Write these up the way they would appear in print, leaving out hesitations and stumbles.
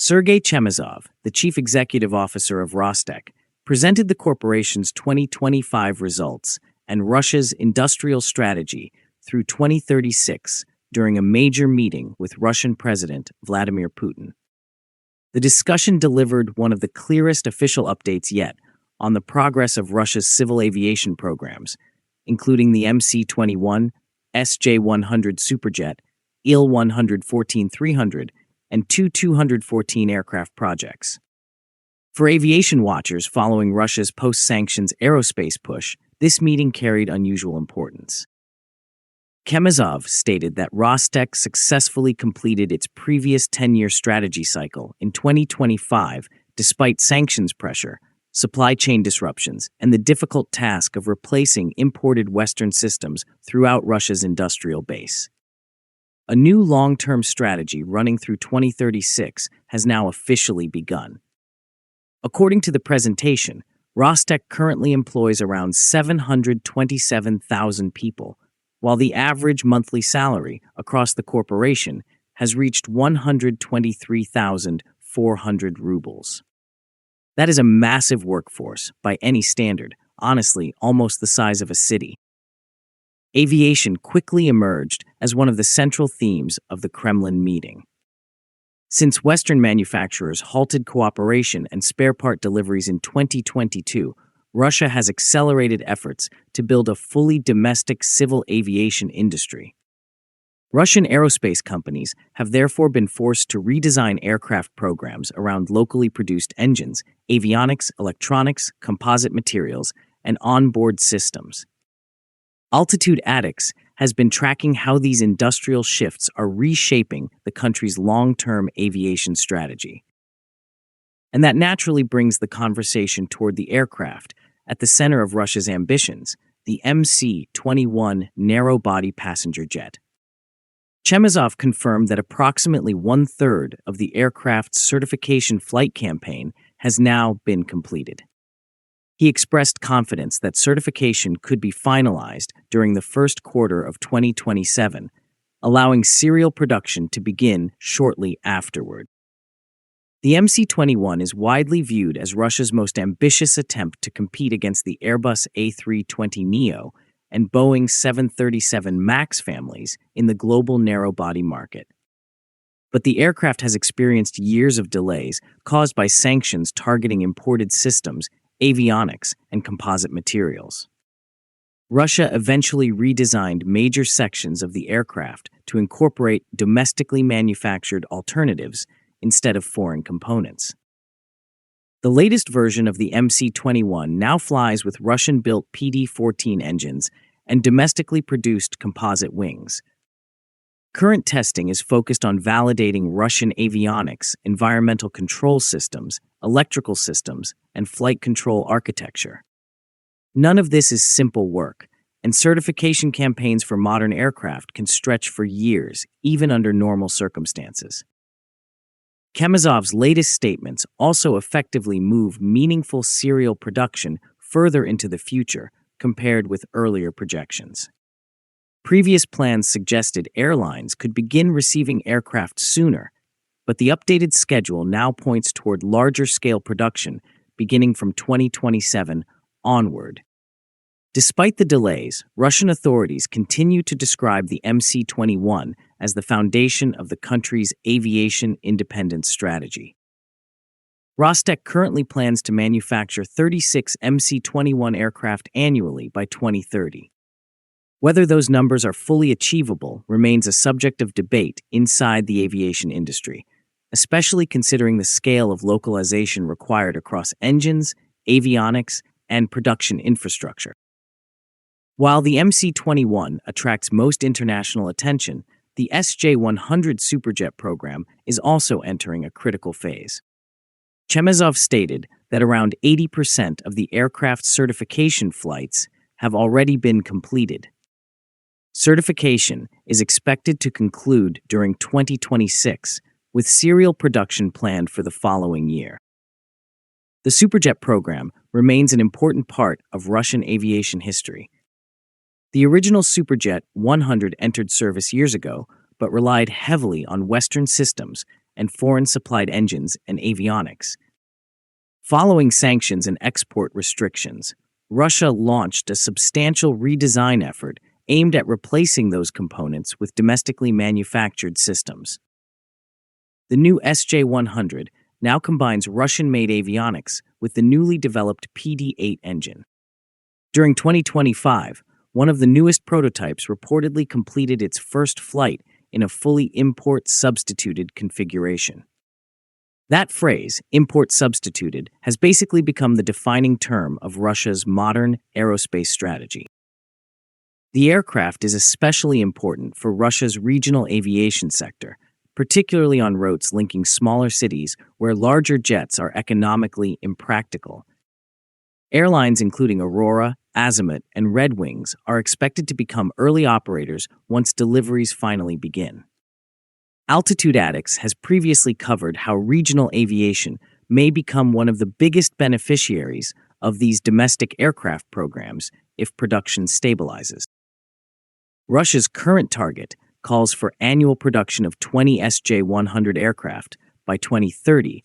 Sergey Chemezov, the chief executive officer of Rostec, presented the corporation's 2025 results and Russia's industrial strategy through 2036 during a major meeting with Russian President Vladimir Putin. The discussion delivered one of the clearest official updates yet on the progress of Russia's civil aviation programs, including the MC-21, SJ-100 Superjet, Il-100 14-300, and two 214 aircraft projects. For aviation watchers following Russia's post-sanctions aerospace push, this meeting carried unusual importance. Chemezov stated that Rostec successfully completed its previous 10-year strategy cycle in 2025 despite sanctions pressure, supply chain disruptions, and the difficult task of replacing imported Western systems throughout Russia's industrial base. A new long-term strategy running through 2036 has now officially begun. According to the presentation, Rostec currently employs around 727,000 people, while the average monthly salary across the corporation has reached 123,400 rubles. That is a massive workforce by any standard, honestly, almost the size of a city. Aviation quickly emerged as one of the central themes of the Kremlin meeting. Since Western manufacturers halted cooperation and spare part deliveries in 2022, Russia has accelerated efforts to build a fully domestic civil aviation industry. Russian aerospace companies have therefore been forced to redesign aircraft programs around locally produced engines, avionics, electronics, composite materials, and onboard systems. Altitude Addicts has been tracking how these industrial shifts are reshaping the country's long-term aviation strategy. And that naturally brings the conversation toward the aircraft at the center of Russia's ambitions, the MC-21 narrow-body passenger jet. Chemezov confirmed that approximately one-third of the aircraft's certification flight campaign has now been completed. He expressed confidence that certification could be finalized during the first quarter of 2027, allowing serial production to begin shortly afterward. The MC-21 is widely viewed as Russia's most ambitious attempt to compete against the Airbus A320neo and Boeing 737 MAX families in the global narrow-body market. But the aircraft has experienced years of delays caused by sanctions targeting imported systems, avionics, and composite materials. Russia eventually redesigned major sections of the aircraft to incorporate domestically manufactured alternatives instead of foreign components. The latest version of the MC-21 now flies with Russian-built PD-14 engines and domestically produced composite wings. Current testing is focused on validating Russian avionics, environmental control systems, electrical systems, and flight control architecture. None of this is simple work, and certification campaigns for modern aircraft can stretch for years, even under normal circumstances. Chemezov's latest statements also effectively move meaningful serial production further into the future compared with earlier projections. Previous plans suggested airlines could begin receiving aircraft sooner, but the updated schedule now points toward larger-scale production beginning from 2027 onward. Despite the delays, Russian authorities continue to describe the MC-21 as the foundation of the country's aviation independence strategy. Rostec currently plans to manufacture 36 MC-21 aircraft annually by 2030. Whether those numbers are fully achievable remains a subject of debate inside the aviation industry, especially considering the scale of localization required across engines, avionics, and production infrastructure. While the MC-21 attracts most international attention, the SJ-100 Superjet program is also entering a critical phase. Chemezov stated that around 80% of the aircraft's certification flights have already been completed. Certification is expected to conclude during 2026, with serial production planned for the following year. The Superjet program remains an important part of Russian aviation history. The original Superjet 100 entered service years ago, but relied heavily on Western systems and foreign-supplied engines and avionics. Following sanctions and export restrictions, Russia launched a substantial redesign effort aimed at replacing those components with domestically manufactured systems. The new SJ-100 now combines Russian-made avionics with the newly developed PD-8 engine. During 2025, one of the newest prototypes reportedly completed its first flight in a fully import-substituted configuration. That phrase, import-substituted, has basically become the defining term of Russia's modern aerospace strategy. The aircraft is especially important for Russia's regional aviation sector, particularly on routes linking smaller cities where larger jets are economically impractical. Airlines including Aurora, Azimut, and Red Wings are expected to become early operators once deliveries finally begin. Altitude Addicts has previously covered how regional aviation may become one of the biggest beneficiaries of these domestic aircraft programs if production stabilizes. Russia's current target calls for annual production of 20 SJ-100 aircraft by 2030.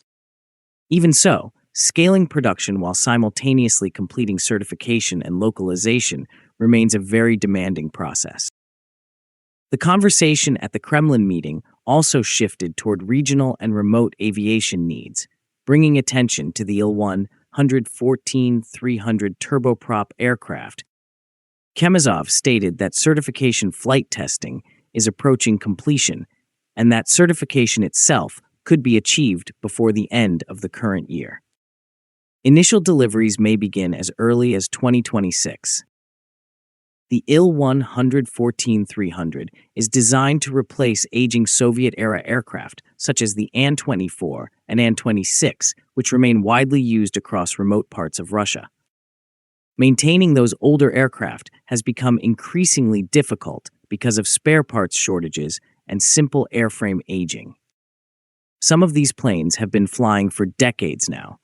Even so, scaling production while simultaneously completing certification and localization remains a very demanding process. The conversation at the Kremlin meeting also shifted toward regional and remote aviation needs, bringing attention to the Il-114-300 turboprop aircraft. Chemezov stated that certification flight testing is approaching completion and that certification itself could be achieved before the end of the current year. Initial deliveries may begin as early as 2026. The Il-114-300 is designed to replace aging Soviet-era aircraft such as the An-24 and An-26, which remain widely used across remote parts of Russia. Maintaining those older aircraft has become increasingly difficult because of spare parts shortages and simple airframe aging. Some of these planes have been flying for decades now.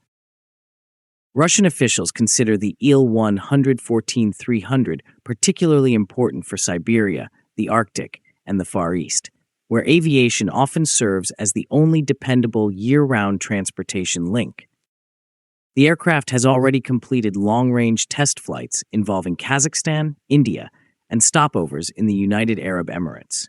Russian officials consider the Il-114-300 particularly important for Siberia, the Arctic, and the Far East, where aviation often serves as the only dependable year-round transportation link. The aircraft has already completed long-range test flights involving Kazakhstan, India, and stopovers in the United Arab Emirates.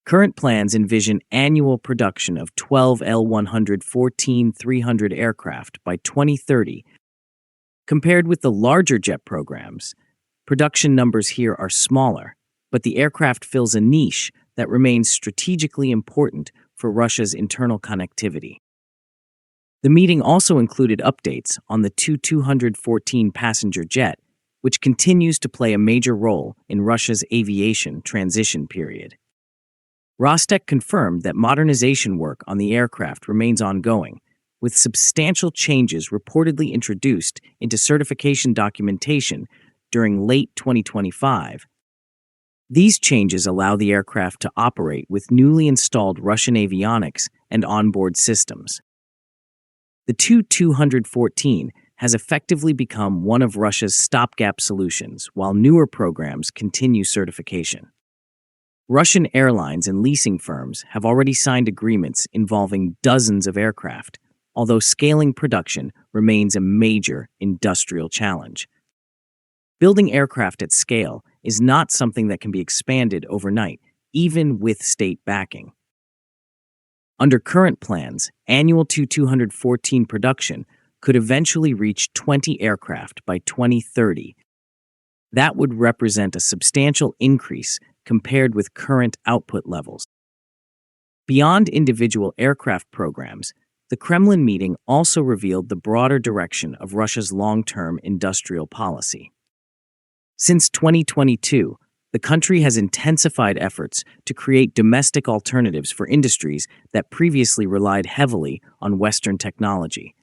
Current plans envision annual production of 12 Il-114-300 aircraft by 2030. Compared with the larger jet programs, production numbers here are smaller, but the aircraft fills a niche that remains strategically important for Russia's internal connectivity. The meeting also included updates on the Tu-214 passenger jet, which continues to play a major role in Russia's aviation transition period. Rosstec confirmed that modernization work on the aircraft remains ongoing, with substantial changes reportedly introduced into certification documentation during late 2025. These changes allow the aircraft to operate with newly installed Russian avionics and onboard systems. The Tu-214 has effectively become one of Russia's stopgap solutions while newer programs continue certification. Russian airlines and leasing firms have already signed agreements involving dozens of aircraft, although scaling production remains a major industrial challenge. Building aircraft at scale is not something that can be expanded overnight, even with state backing. Under current plans, annual Tu-214 production could eventually reach 20 aircraft by 2030. That would represent a substantial increase compared with current output levels. Beyond individual aircraft programs, the Kremlin meeting also revealed the broader direction of Russia's long-term industrial policy. Since 2022, the country has intensified efforts to create domestic alternatives for industries that previously relied heavily on Western technology.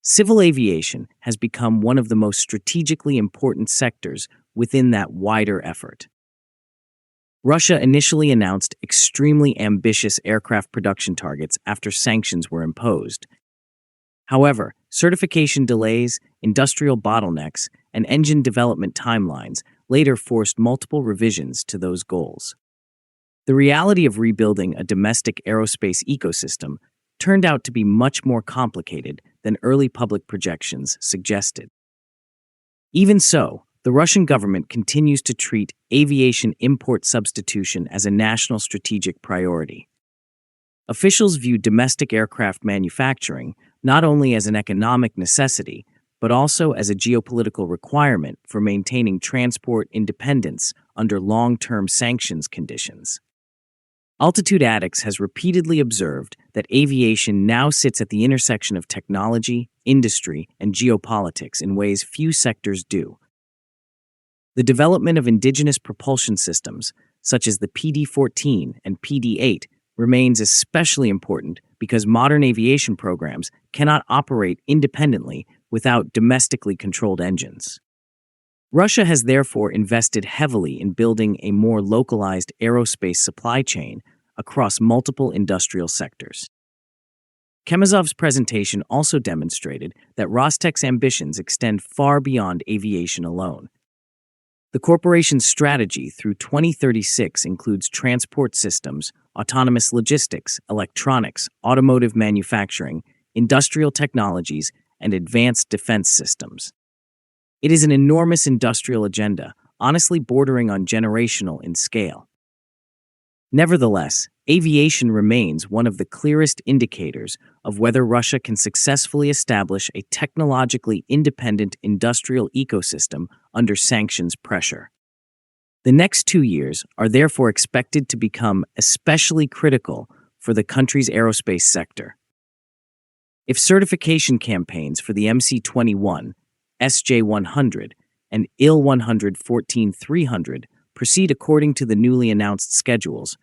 Civil aviation has become one of the most strategically important sectors within that wider effort. Russia initially announced extremely ambitious aircraft production targets after sanctions were imposed. However, certification delays, industrial bottlenecks, and engine development timelines later forced multiple revisions to those goals. The reality of rebuilding a domestic aerospace ecosystem turned out to be much more complicated than early public projections suggested. Even so, the Russian government continues to treat aviation import substitution as a national strategic priority. Officials view domestic aircraft manufacturing not only as an economic necessity, but also as a geopolitical requirement for maintaining transport independence under long-term sanctions conditions. Altitude Addicts has repeatedly observed that aviation now sits at the intersection of technology, industry, and geopolitics in ways few sectors do. The development of indigenous propulsion systems, such as the PD-14 and PD-8, remains especially important because modern aviation programs cannot operate independently without domestically controlled engines. Russia has therefore invested heavily in building a more localized aerospace supply chain across multiple industrial sectors. Chemezov's presentation also demonstrated that Rostec's ambitions extend far beyond aviation alone. The corporation's strategy through 2036 includes transport systems, autonomous logistics, electronics, automotive manufacturing, industrial technologies, and advanced defense systems. It is an enormous industrial agenda, honestly bordering on generational in scale. Nevertheless, aviation remains one of the clearest indicators of whether Russia can successfully establish a technologically independent industrial ecosystem under sanctions pressure. The next 2 years are therefore expected to become especially critical for the country's aerospace sector. If certification campaigns for the MC-21, SJ-100, and IL-100 14-300 proceed according to the newly announced schedules,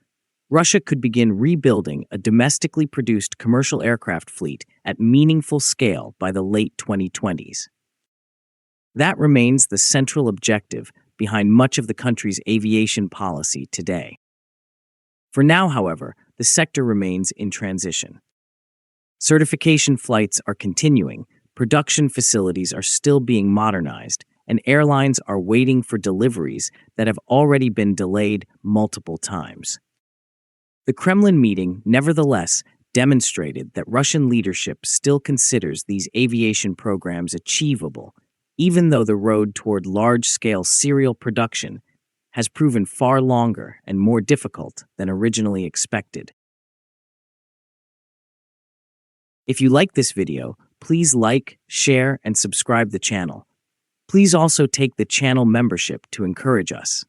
Russia could begin rebuilding a domestically produced commercial aircraft fleet at meaningful scale by the late 2020s. That remains the central objective behind much of the country's aviation policy today. For now, however, the sector remains in transition. Certification flights are continuing, production facilities are still being modernized, and airlines are waiting for deliveries that have already been delayed multiple times. The Kremlin meeting, nevertheless, demonstrated that Russian leadership still considers these aviation programs achievable, even though the road toward large-scale serial production has proven far longer and more difficult than originally expected. If you like this video, please like, share, and subscribe the channel. Please also take the channel membership to encourage us.